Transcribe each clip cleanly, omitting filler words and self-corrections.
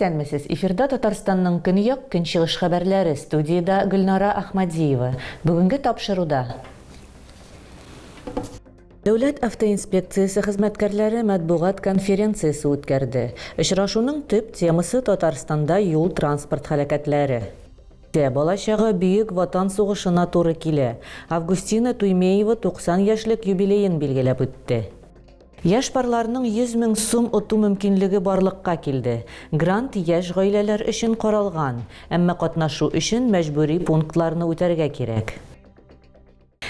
исәнмесез. Эфирда Татарстанның көньяк көнчыгыш хәбәрләре, студияда Гөлнара Ахмадиева. Бүгенге тапшыруда. Дәүләт автоинспекциясе хезмәткәрләре матбугат конференциясе үткәрде. Очрашуның төп темасы Татарстанда юл транспорт һәлакәтләре. Балачағы бүйік ватан сугышына туры килә. Августина Туймеева 90 яшьлек юбилейын билгеләп үтте. Яш парларның 100 000 сум оту мөмкинлеге барлыкка килде. Грант яш гаиләләр өчен каралган, әмма катнашу өчен мәҗбүри пунктларны үтәргә кирәк.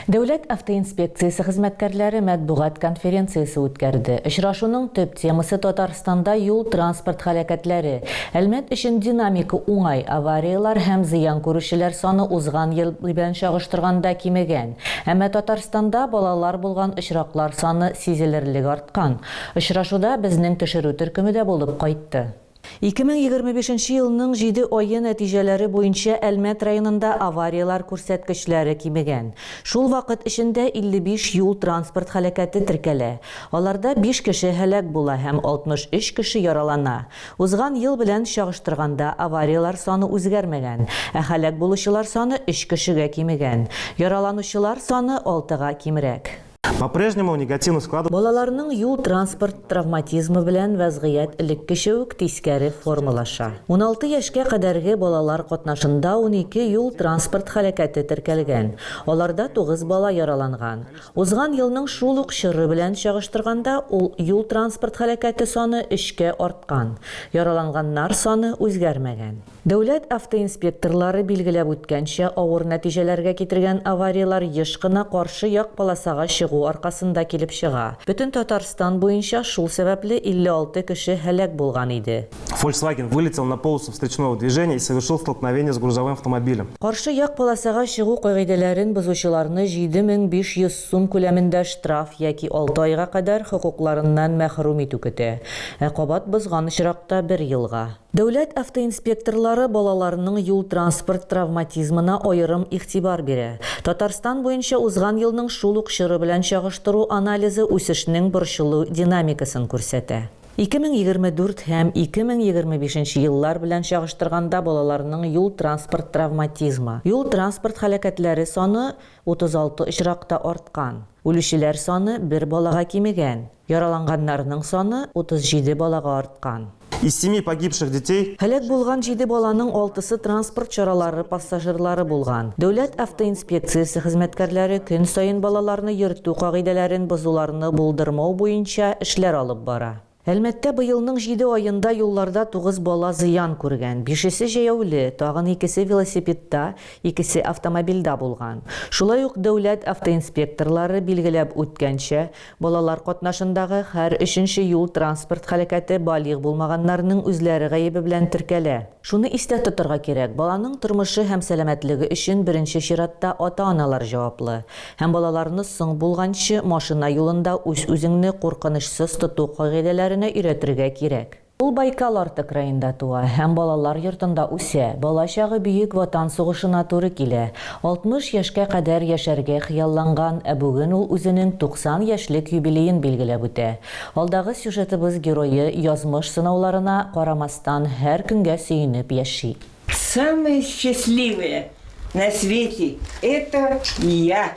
Дәүләт автоинспекциясе хезмәткәрләре матбугат конференциясе үткәрде. Очрашуның төп темасы Татарстанда юл транспорт һәлакәтләре. Әлмәт өчен динамика уңай, авариялар һәм зыян күрүчеләр саны узган ел белән чагыштырганда кимегән. Әмма Татарстанда балалар булган очраклар саны сизелерлек арткан. Очрашуда безнең төшерү төркеме дә булып кайтты. 2025 елның 7 айы нәтиҗәләре буенча Әлмәт районында авариялар күрсәткечләре кимегән. Шул вакыт эчендә 55 юл транспорт һәлакәте теркәлә. Аларда 5 кеше һәлак була һәм 63 кеше яралана. Узган ел белән чагыштырганда авариялар саны үзгәрмәгән, ә һәлак булучылар саны 3 кешегә кимегән. Яраланучылар саны 6-га кимрәк. По-прежнему негативно складывается. Балаларның юл транспорт травматизмы белән вәзгыять элеккечә үк тискәре формалаша. 16 яшькә кадәрге балалар катнашында 12 юл транспорт һәлакәте теркәлгән. Аларда 9 бала яраланган. Узган елның шул ук чоры белән чагыштырганда ул юл транспорт һәлакәте саны 3-кә арткан. Яраланганнар саны үзгәрмәгән. Дәүләт автоинспекторлары билгеләп үткәнчә, авыр нәтиҗәләргә китергән авариялар еш кына каршы як полосага чыгу аркасында килеп чыга. Бөтен Татарстан буенча шул сәбәпле 56 кеше һәлак булган иде. Volkswagen вылетел на полосу встречного движения и совершил столкновение с грузовым автомобилем. Каршы як полосага чыгу кагыйдәләрен бозучыларны 7500 сум күләмендә штраф яки 6 айга кадәр хокукларыннан мәхрүм итү көтә. Ә кабат бозган очракта 1 елга. Дәүләт автоинспекторлары балаларның юл транспорт травматизмына аерым игътибар бирә. Татарстан буенча узган елның шул ук чоры белән чагыштыру анализы үсешнең борчылу динамикасын күрсәтә. 2024 һәм 2025 еллар белән чагыштырганда балаларның юл транспорт травматизмы, юл транспорт һәлакәтләре саны 36 очракта арткан. Үлүчеләр саны 1 балага кимегән. Яраланганнарның саны 37 балага арткан. Из 7 погибших детей Һәлак булган 7 баланың 6-сы транспорт чаралары пассажирлары булган. Дәүләт автоинспекциясе хезмәткәрләре көн сайын балаларны йөртү кагыйдәләрен бозуларны булдырмау буенча эшләр алып бара. Әлмәттә быелның 7 айында юлларда 9 бала зыян күргән. 5-се җәяүле, тагын 2-се велосипедта, 2-се автомобильдә булган. Шулай ук дәүләт автоинспекторлары билгеләп үткәнчә, балалар катнашындагы һәр 3нче юл транспорт һәлакәте балигъ булмаганнарның үзләре гаебе белән теркәлә. Шуны истә тотырга кирәк. Баланың тормышы һәм сәламәтлеге өчен беренче чиратта ата-аналар җаваплы. Һәм балаларны соң булганчы машина юлында үз-үзеңне куркынычсыз тоту кагыйдәләренә өйрәтергә кирәк. Ул Байкал Артык районында туа һәм балалар йортында үсә. Балачагы бүйек ватан сугышына туры килә. 60 яшькә кадәр яшәргә хыялланган, ә бүген ул үзенең 90 яшьлек юбилейын билгеләп үтә. Алдагы сюжетыбыз герое язмыш сынауларына карамастан һәр көнгә сөенеп яши. Самые счастливые на свете – это я.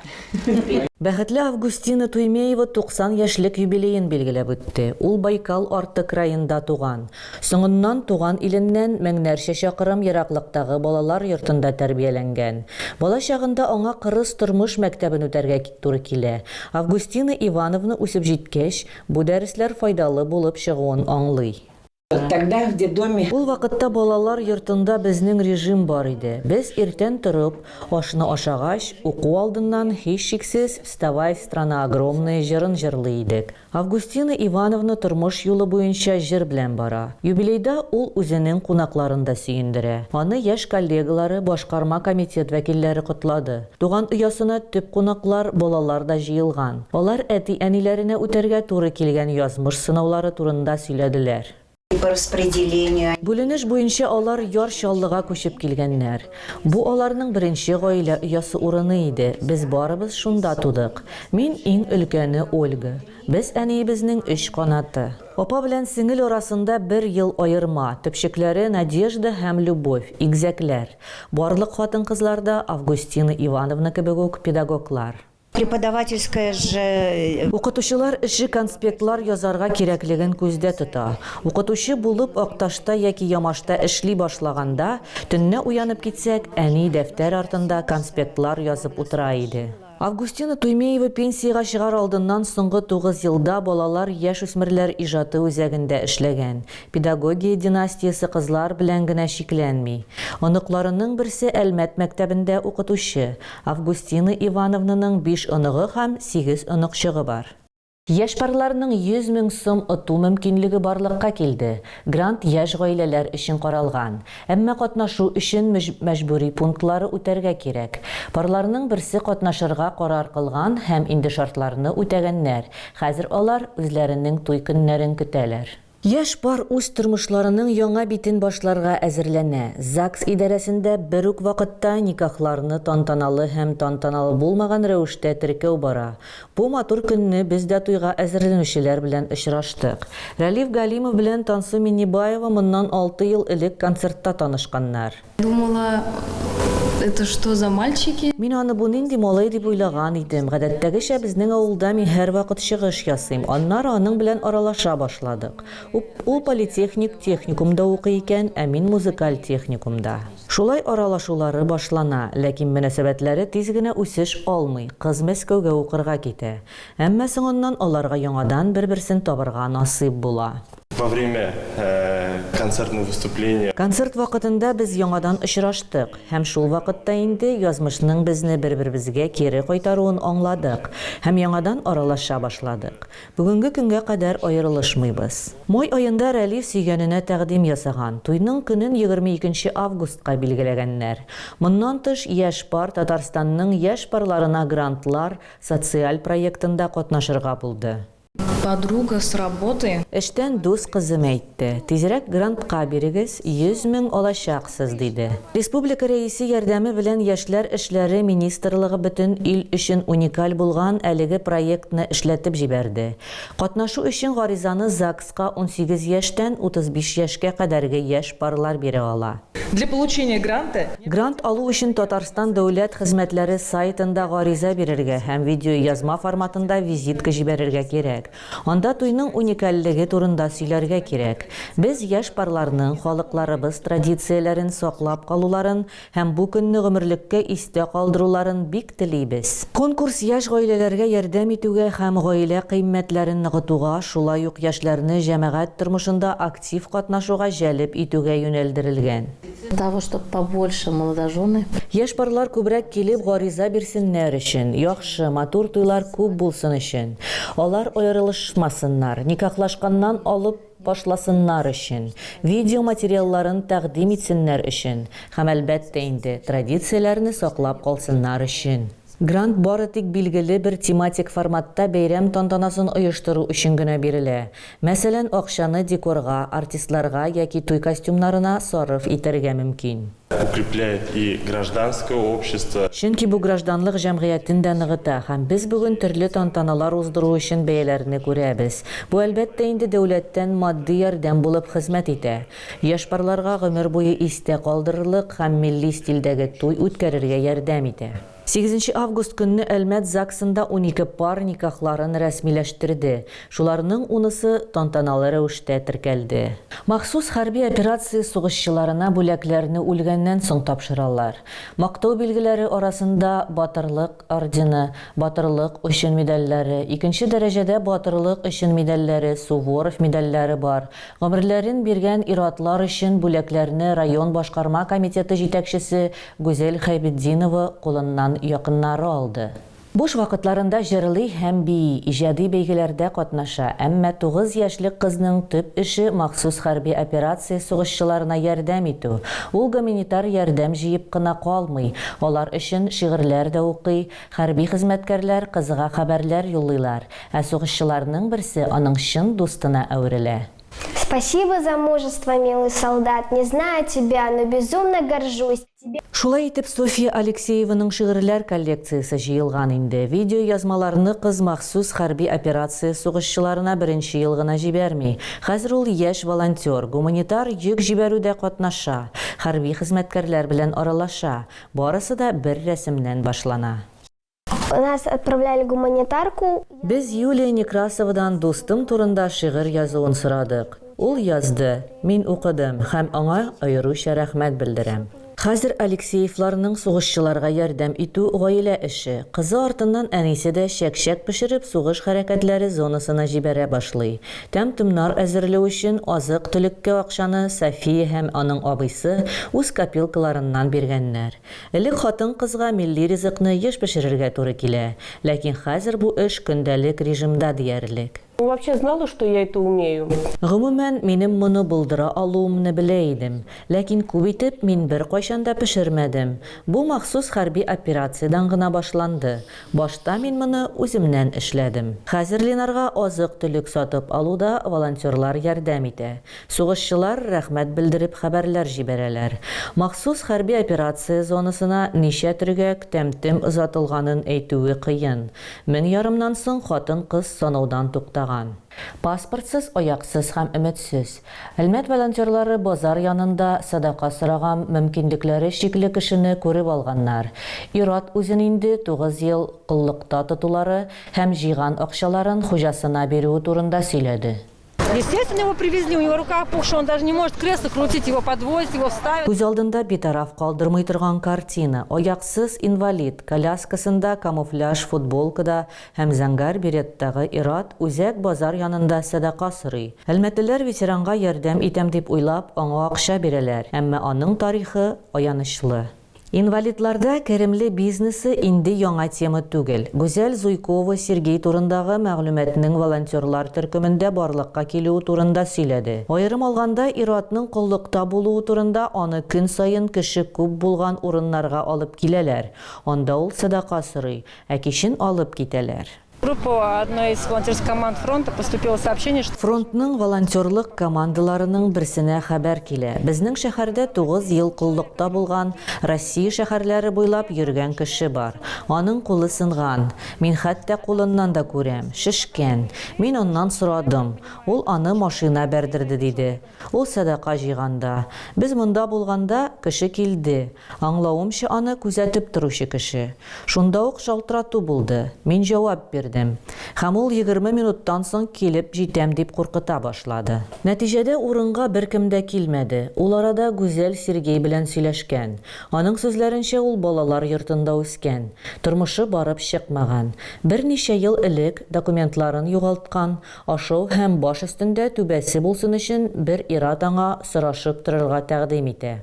Бәхетле Августина Туймеева 90 яшьлек юбилейын билгеләп үтте. Ул Байкал Артык районында туган. Соңыннан туган иленнән меңнәрчә чакрым ераклыктагы балалар йортында тәрбияләнгән. Бала чагында аңа кырыс тормыш мәктәбен үтәргә туры килә. Августина Ивановна үсеп җиткәч, бу дәресләр файдалы булып чыгуын аңлый. Тогда в детдоме Ул вакытта балалар йортында безнең режим бар иде. Без иртән торып, ашны ашагач, уку алдыннан һичшиксез «Вставай, страна огромная» җырын җырлый идек. Августина Ивановна тормыш юлы буенча җыр белән бара. Юбилейда ул үзенең кунакларын да сөендерә. Аны яшь коллегалары, башкарма комитет вәкилләре котлады. Туган оясына төп кунаклар, балалар да җыелган. Алар әти-әниләренә үтәргә туры килгән язмыш сынаулары турында сөйләделәр. по распределению. Бүленеш буенча алар яр чаллыга күчеп килгәннәр. Бу аларның беренче гаилә оясы урыны иде. Без барыбыз шунда тудык. Мин иң өлкәне Ольга. Без әниебезнең 3 канаты. Апа белән сеңел арасында 1 ел айырма, төпчекләре Надежда һәм Любовь, игзәкләр. Барлык хатын-кызларда Августина Ивановна кебек үк педагоглар. Преподавательская же... Укытучылар эше конспектлар язарга кирәклеген күздә тота. Укытучы булып Акташта яки Ямашта эшли башлаганда, төнне уянып китсәк, әни дәфтәр артында конспектлар язып утыра иде. Августина Туймеева пенсияга чыгар алдыннан соңгы 9 елда балалар яшь-үсмерләр иҗаты үзәгендә эшләгән. Педагогия династиясе кызлар белән генә шикләнми. Оныкларының берсе Әлмәт мәктәбендә укытучы. Августина Ивановнаның 5 оныгы һәм 8 оныкчыгы бар. Яшь парларның 100 000 сум оту мөмкинлеге барлыкка килде. Грант яшь гаиләләр өчен каралган. Әмма катнашу өчен мәҗбүри пунктлары үтәргә кирәк. Парларның берсе катнашырга карар кылган һәм инде шартларны үтәгәннәр. Хәзер алар үзләренең туй көннәрен көтәләр. Яшь пар үз тормышларының яңа битен башларга әзерләнә. ЗАГС идарәсендә бер үк вакытта никахларны тантаналы һәм тантаналы булмаган рәвештә теркәү бара. Бу матур көнне без дә туйга әзерләнүчеләр белән очраштык. Рәлиф Галимов белән Тансу Миннибаева моннан 6 ел элек концертта танышканнар. Думала, это что за мальчики? Мин аны бу нинди малай дип уйлаган идем. Гадәттәгечә безнең авылда мин һәр вакыт чыгыш ясыйм. Аннары аның белән аралаша башладык. Ул политехник техникумда укый икән, ә мин музыкаль техникумда. Шулай аралашулары башлана, ләкин мөнәсәбәтләре тиз генә үсеш алмый. Кыз Мәскәүгә укырга китә. Әмма соңыннан аларга яңадан бер-берсен табарга насыйп була. Во время концертного выступления Концерт вакытында без яңадан очраштык һәм шул вакытта инде язмышның безне бер-беребезгә кире кайтаруын аңладык һәм яңадан аралаша башладык. Бүгенге көнгә кадәр аерылышмыйбыз. Май аенда Рәлиф сөйгәненә тәкъдим ясаган. Туйның көнен 22 августка билгеләгәннәр. Моннан тыш яшь пар Татарстанның яшь парларына грантлар социаль проектында катнашырга булды. Подруга с работы. Эштән дус кызым әйтте. Тизрәк грантка бирегез, 100 000 алачаксыз диде. Республика рәисе ярдәме белән яшьләр эшләре министрлыгы бөтен ил өчен уникаль булган әлеге проектны эшләтеп җибәрде. Катнашу өчен гаризаны ЗАГСка 18 яшьтән 35 яшькә кадәрге яшь парлар бирә ала. Для получения гранта Грант алу өчен Татарстан дәүләт хезмәтләре сайтында гариза бирергә һәм видео язма форматында визитка җибәрергә кирәк. Анда туйның уникальлеге турында сөйләргә кирәк. Без яшь парларның халыкларыбыз традицияләрен саклап калуларын һәм бу көнне гомерлеккә истә калдыруларын бик телибез. Конкурс яшь гаиләләргә ярдәм итүгә һәм гаилә кыйммәтләрен ныгытуга, шулай ук яшьләрне җәмәгать тормышында актив катнашуга җәлеп итүгә юнәлдерелгән. Того, чтобы побольше молодожены. Яшь парлар күбрәк килеп гариза бирсеннәр өчен, яхшы, матур туйлар күп булсын өчен. Алар аерылышмасыннар, никахлашканнан алып башласыннар өчен, видео материалларын тәкъдим итсеннәр өчен, һәм әлбәттә инде традицияләрне саклап калсыннар өчен. Грант бары тик билгеле бер тематик форматта бәйрәм тантанасын оештыру өчен генә бирелә. Мәсәлән, акчаны декорга, артистларга яки туй костюмнарына сарыф итәргә мөмкин. укрепляет и гражданское общество. Чөнки бу гражданлык җәмгыятен дә ныгыта һәм без бүген төрле тантаналар уздыру өчен бәяләрне күрәбез. Бу әлбәттә инде дәүләттән матди ярдәм булып хезмәт итә. Яшь парларга гомер буе истә калдырырлык һәм милли стильдәге туй үткәрергә ярдәм итә. 8 август көнне Әлмәт ЗАГСында 12 пар никахларын рәсмиләштерде. Шуларның 10-сы тантаналы рәвештә теркәлде. Махсус хәрби операция сугышчыларына бүләкләрне үлгәннән соң тапшыралар. Мактау билгеләре арасында батырлык ордены, батырлык өчен медальләре, икенче дәрәҗәдә батырлык өчен медальләре, Суворов медальләре бар. Гомерләрен биргән иратлар өчен бүләкләрне район башкарма комитеты җитәкчесе Гүзәл Хайбетдинова кулыннан якыннары алды. Буш вакытларында җырлый һәм бии, иҗади бәйгеләрдә катнаша, әмма 9 яшьлек кызның төп эше махсус хәрби операция сугышчыларына ярдәм итү. Ул гуманитар ярдәм җыеп кына калмый. Алар өчен шигырьләр дә укый, хәрби хезмәткәрләр кызыга хәбәрләр юллыйлар, ә сугышчыларның берсе аның чын дустына әверелә. Спасибо за мужество, милый солдат. Не знаю тебя, но безумно горжусь. Шулай итеп, София Алексееваның шигырьләр коллекциясе җыелган инде. Видео язмаларны кыз махсус хәрби операция сугышчыларына беренче ел гына җибәрми. Хәзер ул яшь волонтер, гуманитар йөк җибәрүдә катнаша, хәрби хезмәткәрләр белән аралаша. Барысы да бер рәсемнән башлана. Нас отправляли гуманитарку. Без Юлия Некрасовадан дустым турында шигырь язуын сорадык. Ул язды, мин укыдым һәм аңа аеруча рәхмәт белдерәм. Хәзер Алексеевларның сугышчыларга ярдәм итү гаилә эше. Кызы артыннан әнисе дә чәк-чәк пешереп сугыш хәрәкәтләре зонасына җибәрә башлый. Тәм-томнар әзерләү өчен азык-төлеккә акчаны София һәм аның абыйсы үз копилкаларыннан биргәннәр. Элек хатын-кызга милли ризыкны еш пешерергә туры килә, ләкин хәзер бу эш көндәлек режимда диярлек. Он вообще знала, что я это умею? Гомумән, минем моны булдыра алуымны белә идем, ләкин күп итеп мин бер кайчан да пешермәдем. Бу махсус хәрби операциядан гына башланды. Башта мин моны үземнән эшләдем. Хәзер Ленарга азык-төлек сатып алуда волонтерлар ярдәм итә. Сугышчылар рәхмәт белдереп хәбәрләр җибәрәләр. Махсус хәрби операция зонасына ничә төргәк тәм-тем озатылганын әйтүе кыен. 1000 ярымнан соң хатын-кыз санаудан туктаган. Паспортсыз, аяксыз һәм өметсез. Әлмәт волонтерлары базар янында садака сораган мөмкинлекләре шикле кешене күреп алганнар. Ират үзен инде 9 ел куллыкта тотулары һәм җыйган акчаларын хуҗасына бирү турында сөйләде. Естественно, его привезли, у него рука опухшая, он даже не может кресло крутить, его подвозить, его ставить. Күз алдында битараф калдырмый торган картина. Аяксыз инвалид, коляскасында камуфляж футболкада һәм зәңгәр береттагы Ират үзәк базар янында садака сорый. Әлмәтлеләр ветеранга ярдәм итәм дип уйлап, аңа акча бирәләр, әмма аның тарихы аянычлы. Инвалидларда кәремле бизнесы инде яңа тема түгел. Гүзәл Зуйкова Сергей турындагы мәгълүматның волонтерлар төркемендә барлыкка килүе турында сөйләде. Аерым алганда Иратның куллыкта булуы турында аны көн сайын кеше күп булган урыннарга алып киләләр. Анда ул садака сорый, ә кичен алып китәләр. Группа одной из волонтерских команд фронта поступило сообщение, что Фронтның волонтерлык командаларының берсенә хәбәр килә. Безнең шәһәрдә 9 ел куллыкта булган Россия шәһәрләре буйлап йөргән кеше бар. Аның кулы сынган. Мин хәтта кулыннан да күрәм, шешкән. Мин оннан сорадым. Ул аны машина бәрдерде диде. Ул садака җыйганда. Без монда булганда кеше килде. Аңлавымча аны күзәтеп торучы кеше. Шунда ук шалтырату булды. Мин җавап бирдем. Һәм ул 20 минуттан соң килеп җитәм дип куркыта башлады. Нәтиҗәдә урынга беркем дә килмәде. Ул арада Гүзәл Сергей белән сөйләшкән. Аның сүзләренчә ул балалар йортында үскән. Тормышы барып чыкмаган. Берничә ел элек документларын югалткан, ашау һәм баш өстендә түбәсе булсын өчен бер Ират аңа сорашып торырга тәкъдим итә.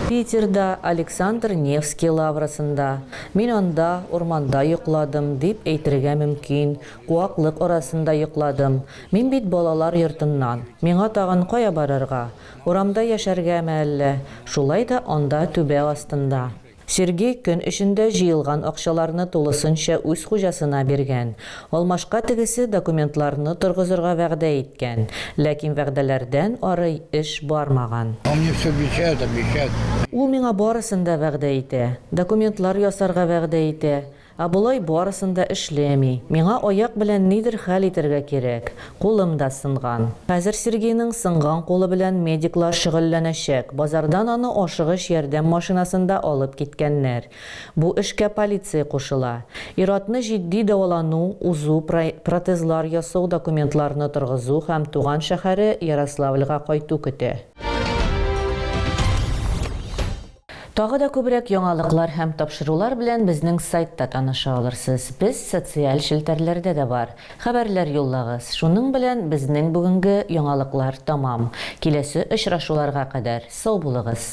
Питерда, Александр Невский лаврасында. Мин анда урманда йокладым дип әйтергә мөмкин. Куаклык арасында йокладым. Мин бит балалар йортыннан. Миңа тагын кая барырга? Урамда яшәргәме әллә? Шулай да анда түбә астында. Сергей көн эчендә җыелган акчаларны тулысынча үз хуҗасына биргән. Алмашка тегесе документларны торгызырга вәгъдә иткән, ләкин вәгъдәләрдән ары эш бармаган. Ул миңа барысын да вәгъдә итә, документлар ясарга вәгъдә итә. Ә булай барысын да эшләми. Миңа аяк белән нидер хәл итәргә кирәк. Кулым да сынган. Хәзер Сергейның сынган кулы белән медиклар шөгыльләнәчәк. Базардан аны ашыгыч ярдәм машинасында алып киткәннәр. Бу эшкә полиция кушыла. Иратны җитди дәвалану, узу, протезлар ясау, документларны торгызу һәм туган шәһәре Ярославльга кайту көтә. Тагы да күбрәк яңалыклар һәм тапшырулар белән безнең сайтта таныша алырсыз. Без социаль челтәрләрдә дә бар. Хәбәрләр юллагыз. Шуның белән безнең бүгенге яңалыклар тамам. Киләсе очрашуларга кадәр сау булыгыз.